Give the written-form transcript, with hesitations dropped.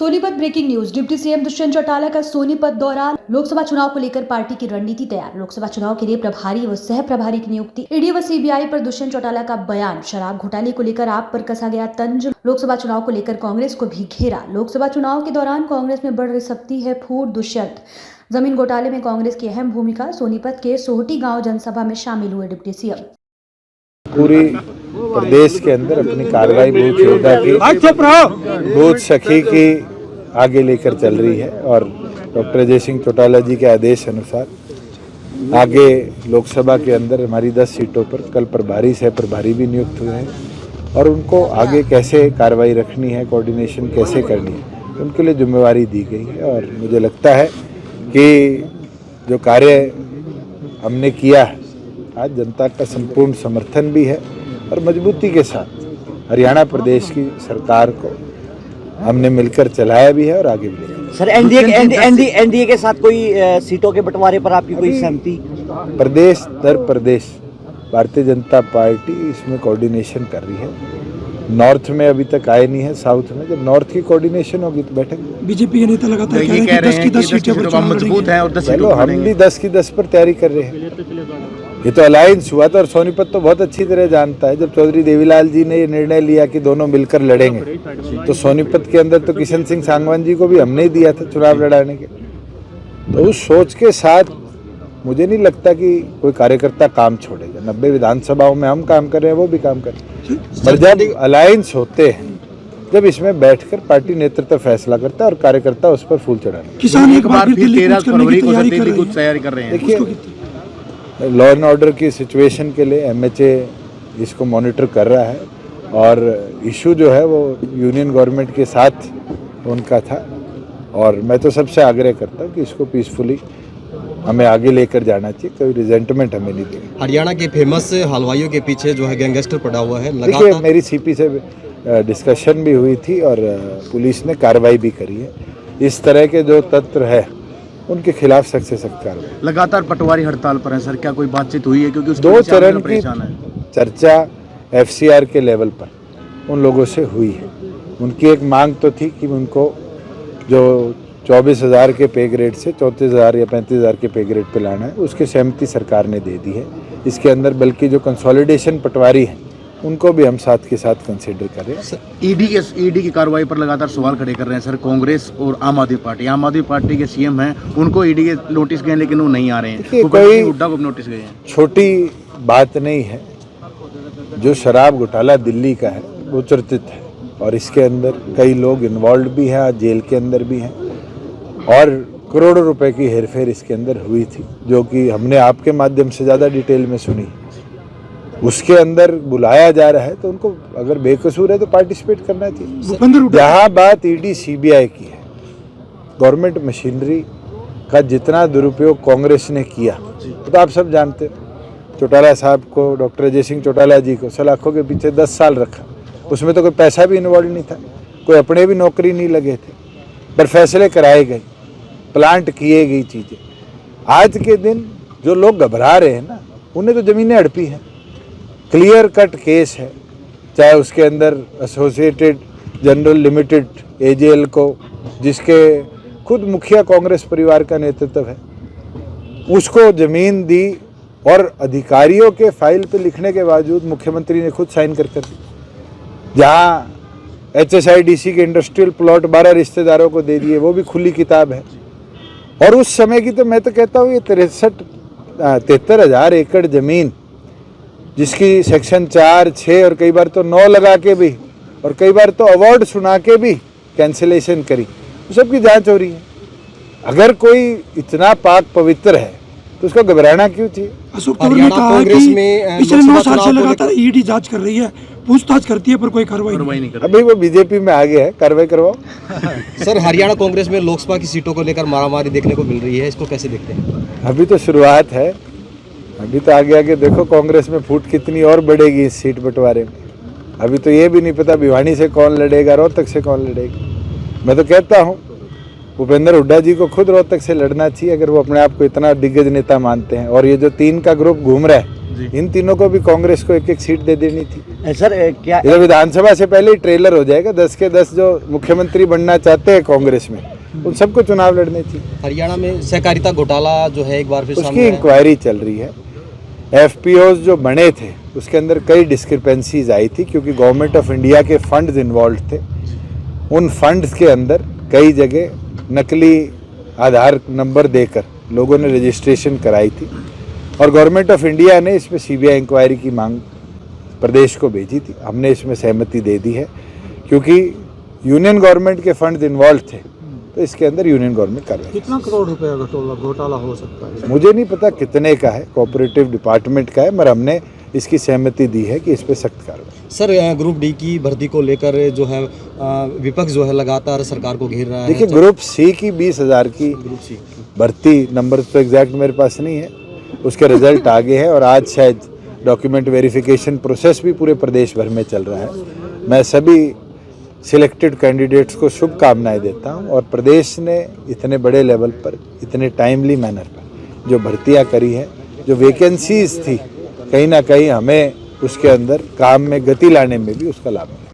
Sonipat breaking news. Deputy CM Dushyant Chautala का सोनीपत दौरा। लोकसभा चुनाव को लेकर पार्टी की रणनीति तैयार। लोकसभा चुनाव के लिए प्रभारी व सह प्रभारी की नियुक्ति। ईडी व सीबीआई पर दुष्यंत चौटाला का बयान। शराब घोटाले को लेकर आप पर कसा गया तंज। लोकसभा चुनाव को लेकर कांग्रेस को भी घेरा। लोकसभा चुनाव के दौरान कांग्रेस में बढ़ सकती है फूट। दुष्यंत जमीन घोटाले में कांग्रेस की अहम भूमिका। सोनीपत के सोहटी गाँव जनसभा में शामिल हुए डिप्टी सीएम। पूरी प्रदेश के अंदर अपनी कार्रवाई बूथ योद्धा की, बूथ सखी की आगे लेकर चल रही है और डॉक्टर अजय सिंह चौटाला जी के आदेश अनुसार आगे लोकसभा के अंदर हमारी 10 सीटों पर कल प्रभारी सह प्रभारी भी नियुक्त हुए हैं और उनको आगे कैसे कार्रवाई रखनी है, कोऑर्डिनेशन कैसे करनी है, उनके लिए जिम्मेवारी दी गई है। और मुझे लगता है कि जो कार्य हमने किया है आज जनता का संपूर्ण समर्थन भी है और मजबूती के साथ हरियाणा प्रदेश की सरकार को हमने मिलकर चलाया भी है और आगे भी लेकर। सर एनडीए के साथ कोई सीटों के बंटवारे पर आपकी कोई सहमति? प्रदेश दर प्रदेश भारतीय जनता पार्टी इसमें कोऑर्डिनेशन कर रही है। नॉर्थ में अभी तक आए नहीं है, साउथ में जब नॉर्थ की कोऑर्डिनेशन होगी तो बैठेंगे। बीजेपी के नेता लगातार कह रहे हैं कि 10 सीटें मजबूत है और 10 चलो हम भी 10 की 10 पर तैयारी कर रहे हैं। ये तो अलायंस हुआ था और सोनीपत तो बहुत अच्छी तरह जानता है। जब चौधरी देवीलाल जी ने ये निर्णय लिया कि दोनों मिलकर लड़ेंगे तो सोनीपत के अंदर तो किशन सिंह सांगवान जी को भी हमने ही दिया था चुनाव लड़ाने के। तो उस सोच के साथ मुझे नहीं लगता कि कोई कार्यकर्ता काम छोड़ेगा। 90 विधानसभाओं में हम काम कर रहे हैं, वो भी काम कर रहे हैं। पर जब अलायंस होते हैं, जब इसमें बैठकर पार्टी नेतृत्व फैसला करता है और कार्यकर्ता उस पर फूल चढ़ाते। किसान एक बार फिर 13 फरवरी को तैयारी कर रहे हैं। देखिए लॉ एंड ऑर्डर की सिचुएशन के लिए एमएचए इसको मॉनिटर कर रहा है और इशू जो है वो यूनियन गवर्नमेंट के साथ उनका था और मैं तो सबसे आग्रह करता हूँ कि इसको पीसफुली हमें आगे लेकर जाना चाहिए। कोई रिजेंटमेंट हमें नहीं देगी। हरियाणा के फेमस हलवाइयों के पीछे जो है गैंगस्टर पड़ा हुआ है। देखिए मेरी सीपी से डिस्कशन भी हुई थी और पुलिस ने कार्रवाई भी करी है। इस तरह के जो तंत्र है उनके खिलाफ सख्त से सख्त कार्रवाई। लगातार पटवारी हड़ताल पर है सर, क्या कोई बातचीत हुई है? क्योंकि 2 चरण की चर्चा एफसीआर के लेवल पर उन लोगों से हुई है। उनकी एक मांग तो थी कि उनको जो 24,000 के पे ग्रेड से 34,000 या 35,000 के पे ग्रेड पे लाना है, उसकी सहमति सरकार ने दे दी है। इसके अंदर बल्कि जो कंसोलिडेशन पटवारी हैं उनको भी हम साथ के साथ कंसिडर कर रहे हैं। ईडी की कार्रवाई पर लगातार सवाल खड़े कर रहे हैं सर कांग्रेस और आम आदमी पार्टी के सीएम हैं, उनको ईडी के नोटिस गए लेकिन वो नहीं आ रहे हैं। कोई हुड्डा को नोटिस गए हैं। छोटी बात नहीं है। जो शराब घोटाला दिल्ली का है वो चर्चित है और इसके अंदर कई लोग इन्वॉल्व भी हैं, आज जेल के अंदर भी हैं और करोड़ों रुपए की हेरफेर इसके अंदर हुई थी जो कि हमने आपके माध्यम से ज़्यादा डिटेल में सुनी। उसके अंदर बुलाया जा रहा है तो उनको अगर बेकसूर है तो पार्टिसिपेट करना चाहिए। जहाँ बात ईडी सीबीआई की है, गवर्नमेंट मशीनरी का जितना दुरुपयोग कांग्रेस ने किया तो आप सब जानते हो। चौटाला साहब को, डॉक्टर अजय सिंह चौटाला जी को सलाखों के पीछे 10 साल रखा। उसमें तो कोई पैसा भी इन्वॉल्व नहीं था, कोई अपने भी नौकरी नहीं लगे थे, पर फैसले कराए गए, प्लांट किए गई चीज़ें। आज के दिन जो लोग घबरा रहे हैं ना, उन्हें तो ज़मीनें हड़पी हैं। क्लियर कट केस है, चाहे उसके अंदर एसोसिएटेड जनरल लिमिटेड एजेएल को, जिसके खुद मुखिया कांग्रेस परिवार का नेतृत्व है, उसको ज़मीन दी और अधिकारियों के फाइल पे लिखने के बावजूद मुख्यमंत्री ने खुद साइन कर दी। जहाँ HSIDC के इंडस्ट्रियल प्लॉट 12 रिश्तेदारों को दे दिए, वो भी खुली किताब है। और उस समय की तो मैं तो कहता हूँ ये 73,000 एकड़ ज़मीन जिसकी सेक्शन 4, 6 और कई बार तो 9 लगा के भी और कई बार तो अवार्ड सुना के भी कैंसिलेशन करी, तो सबकी जांच हो रही है। अगर कोई इतना पाक पवित्र है तो उसको घबराना क्यों चाहिए? अशोक तंवर ने कहा कि पिछले 9 साल से लगातार ईडी जांच कर रही है, पूछताछ करती है पर कोई कार्रवाई नहीं कर रही। अभी वो बीजेपी में आ गया है, कार्रवाई करवाओ। सर हरियाणा कांग्रेस में लोकसभा की सीटों को लेकर मारामारी देखने को मिल रही है, इसको कैसे देखते हैं? अभी तो शुरुआत है, अभी तो आगे आगे देखो कांग्रेस में फूट कितनी और बढ़ेगी इस सीट बंटवारे में। अभी तो ये भी नहीं पता भिवानी से कौन लड़ेगा, रोहतक से कौन लड़ेगा। मैं तो कहता हूँ भूपेंद्र हुड्डा जी को खुद रोहतक से लड़ना चाहिए अगर वो अपने आप को इतना दिग्गज नेता मानते हैं। और ये जो 3 का ग्रुप घूम रहा है इन तीनों को भी कांग्रेस को एक एक सीट दे देनी थी। सर क्या ये तो विधानसभा से पहले ही ट्रेलर हो जाएगा। 10 के 10 जो मुख्यमंत्री बनना चाहते हैं कांग्रेस में, उन सबको चुनाव लड़ने चाहिए। हरियाणा में सहकारिता घोटाला जो है एक बार फिर उसकी सामने आया। इंक्वायरी चल रही है। एफपीओज जो बने थे उसके अंदर कई डिस्क्रिपेंसीज आई थी, क्योंकि गवर्नमेंट ऑफ इंडिया के फंड्स इन्वॉल्व थे। उन फंड्स के अंदर कई जगह नकली आधार नंबर देकर लोगों ने रजिस्ट्रेशन कराई थी, और गवर्नमेंट ऑफ इंडिया ने इसमें सीबीआई इंक्वायरी की मांग प्रदेश को भेजी थी। हमने इसमें सहमति दे दी है, क्योंकि यूनियन गवर्नमेंट के फंड्स इन्वॉल्व थे, तो इसके अंदर यूनियन गवर्नमेंट कार्रवाई। कितना करोड़ रुपए घोटाला हो सकता है? मुझे नहीं पता कितने का है, कोऑपरेटिव डिपार्टमेंट का है, मगर हमने इसकी सहमति दी है कि इस पे सख्त कार्रवाई। सर ग्रुप डी की भर्ती को लेकर जो है विपक्ष जो है लगातार सरकार को घेर रहा है। देखिए, ग्रुप सी की 20,000 की ग्रुप सी भर्ती, नंबर तो एग्जैक्ट मेरे पास नहीं है, उसके रिजल्ट आगे है, और आज शायद डॉक्यूमेंट वेरिफिकेशन प्रोसेस भी पूरे प्रदेश भर में चल रहा है। मैं सभी सिलेक्टेड कैंडिडेट्स को शुभकामनाएं देता हूं, और प्रदेश ने इतने बड़े लेवल पर इतने टाइमली मैनर पर जो भर्तियां करी है, जो वैकेंसीज थी, कहीं ना कहीं हमें उसके अंदर काम में गति लाने में भी उसका लाभ मिला।